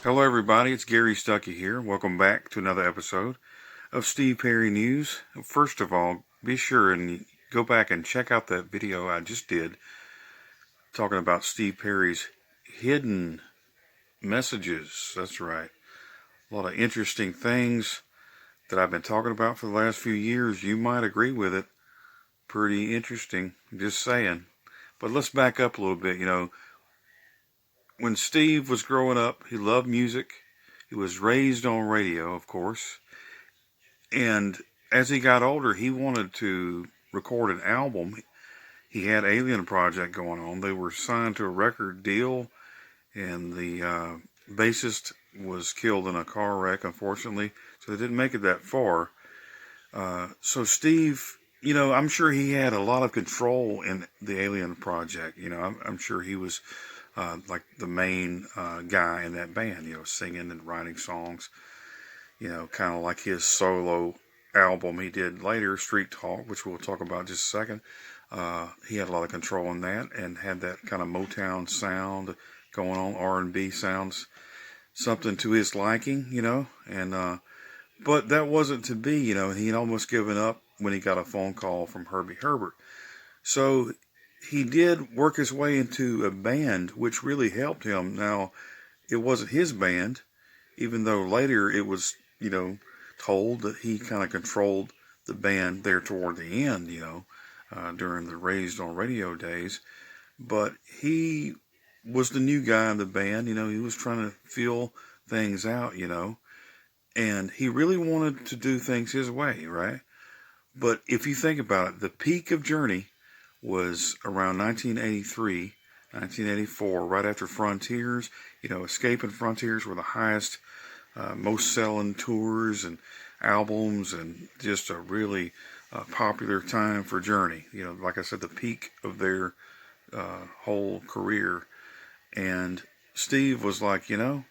Hello, everybody. It's Gary Stuckey here. Welcome back to another episode of Steve Perry News. First of all, be sure and go back and check out that video I just did talking about Steve Perry's hidden messages. That's right. A lot of interesting things that I've been talking about for the last few years. You might agree with it. Pretty interesting. Just saying. But let's back up a little bit. When Steve was growing up, he loved music. He was raised on radio, of course. And as he got older, he wanted to record an album. He had Alien Project going on. They were signed to a record deal, and the bassist was killed in a car wreck, unfortunately, so they didn't make it that far. So Steve, I'm sure he had a lot of control in the Alien Project. I'm sure he was like the main guy in that band, singing and writing songs, kind of like his solo album he did later, Street Talk, which we'll talk about in just a second. He had a lot of control in that and had that kind of Motown sound going on, R&B sounds, something to his liking, and but that wasn't to be, he'd almost given up when he got a phone call from Herbie Herbert. So he did work his way into a band, which really helped him. Now, it wasn't his band, even though later it was, told that he kind of controlled the band there toward the end, during the Raised on Radio days. But he was the new guy in the band, he was trying to feel things out, and he really wanted to do things his way, right? But if you think about it, the peak of Journey was around 1983, 1984, right after Frontiers. Escape and Frontiers were the highest, most selling tours and albums, and just a really popular time for Journey. Like I said, the peak of their whole career. And Steve was like, I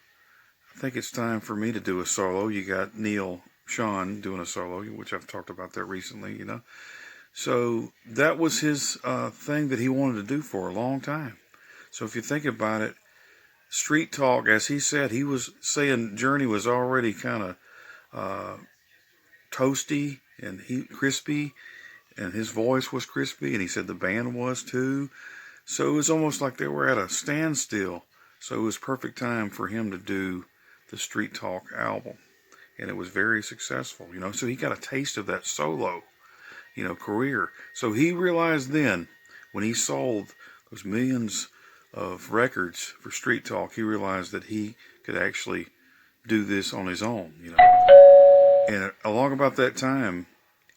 think it's time for me to do a solo. You got Neil Sean doing a solo, which I've talked about that recently, So that was his thing that he wanted to do for a long time. So if you think about it, Street Talk, as he said, he was saying Journey was already kind of toasty and crispy, and his voice was crispy, and he said the band was too. So it was almost like they were at a standstill. So it was perfect time for him to do the Street Talk album, and it was very successful. So he got a taste of that solo, career. So he realized then, when he sold those millions of records for Street Talk, he realized that he could actually do this on his own, And along about that time,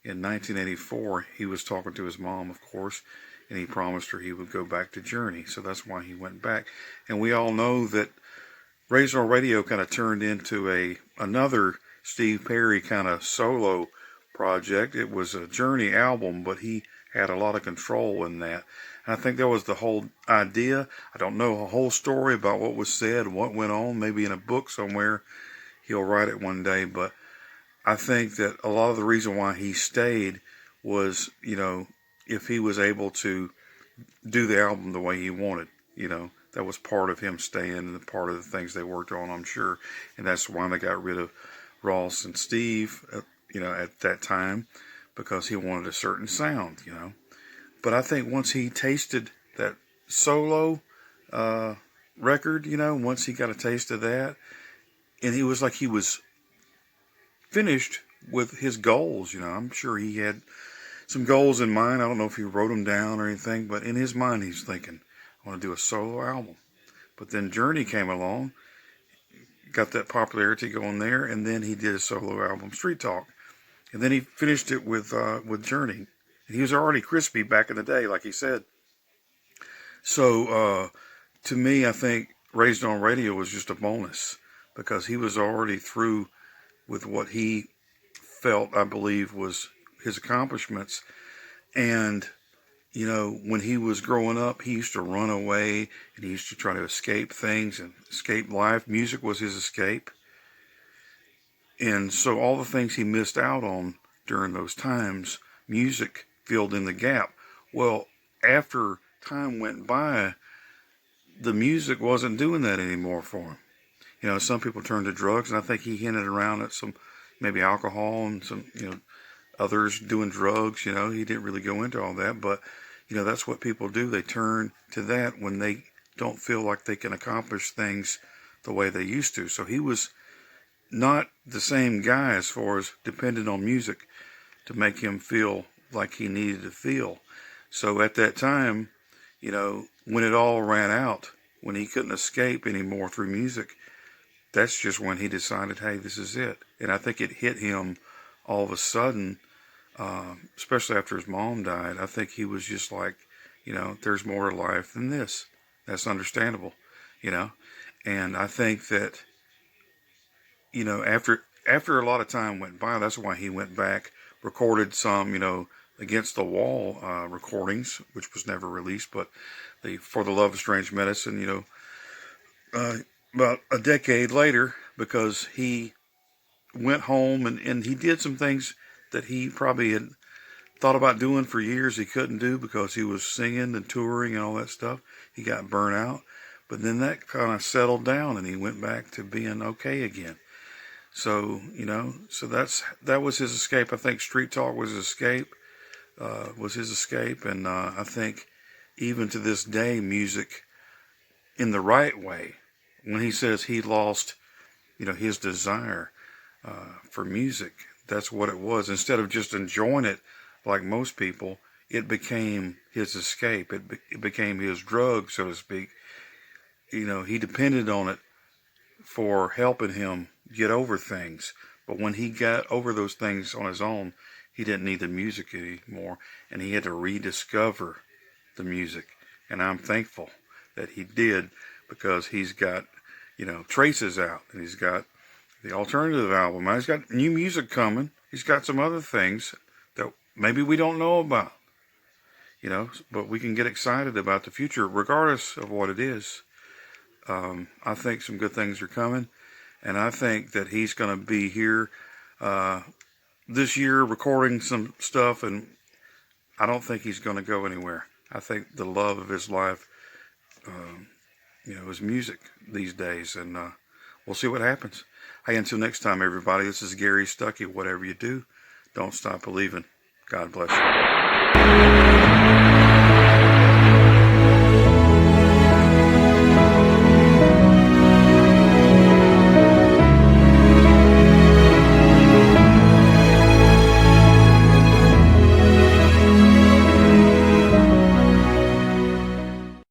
in 1984, he was talking to his mom, of course, and he promised her he would go back to Journey. So that's why he went back. And we all know that Raised on Radio kind of turned into another Steve Perry kind of solo project. It was a Journey album, but he had a lot of control in that. And I think that was the whole idea. I don't know a whole story about what was said and what went on. Maybe in a book somewhere he'll write it one day. But I think that a lot of the reason why he stayed was, if he was able to do the album the way he wanted, that was part of him staying and part of the things they worked on, I'm sure. And that's why they got rid of Ross and Steve, at that time, because he wanted a certain sound, But I think once he tasted that solo record, once he got a taste of that, and he was like he was finished with his goals, I'm sure he had some goals in mind. I don't know if he wrote them down or anything, but in his mind he's thinking, I want to do a solo album. But then Journey came along, got that popularity going there, and then he did a solo album, Street Talk. And then he finished it with Journey. And he was already crispy back in the day, like he said. So to me, I think Raised on Radio was just a bonus, because he was already through with what he felt, I believe, was his accomplishments. And when he was growing up, he used to run away and he used to try to escape things and escape life. Music was his escape. And so all the things he missed out on during those times, music filled in the gap. Well, after time went by, the music wasn't doing that anymore for him. You know, some people turn to drugs, and I think he hinted around at some maybe alcohol and some, others doing drugs. You know, he didn't really go into all that, but that's what people do. They turn to that when they don't feel like they can accomplish things the way they used to. So he was not the same guy as far as depending on music to make him feel like he needed to feel. So at that time, when it all ran out, when he couldn't escape anymore through music, that's just when he decided, hey, this is it. And I think it hit him all of a sudden, especially after his mom died. I think he was just like, there's more to life than this. That's understandable, And I think that, after a lot of time went by, that's why he went back, recorded some, Against the Wall recordings, which was never released, but For the Love of Strange Medicine, about a decade later, because he went home and he did some things that he probably had thought about doing for years he couldn't do because he was singing and touring and all that stuff. He got burnt out. But then that kind of settled down and he went back to being okay again. So, so that was his escape. I think Street Talk was his escape, And I think even to this day, music in the right way, when he says he lost, his desire for music, that's what it was. Instead of just enjoying it like most people, it became his escape. It became his drug, so to speak. He depended on it for helping him get over things. But when he got over those things on his own, he didn't need the music anymore, and he had to rediscover the music. And I'm thankful that he did, because he's got, Traces out, and he's got the alternative album. He's got new music coming. He's got some other things that maybe we don't know about, but we can get excited about the future regardless of what it is. I think some good things are coming, and I think that he's going to be here this year recording some stuff, and I don't think he's going to go anywhere. I think the love of his life, is music these days, and we'll see what happens. Hey, until next time, everybody, this is Gary Stuckey. Whatever you do, don't stop believing. God bless you.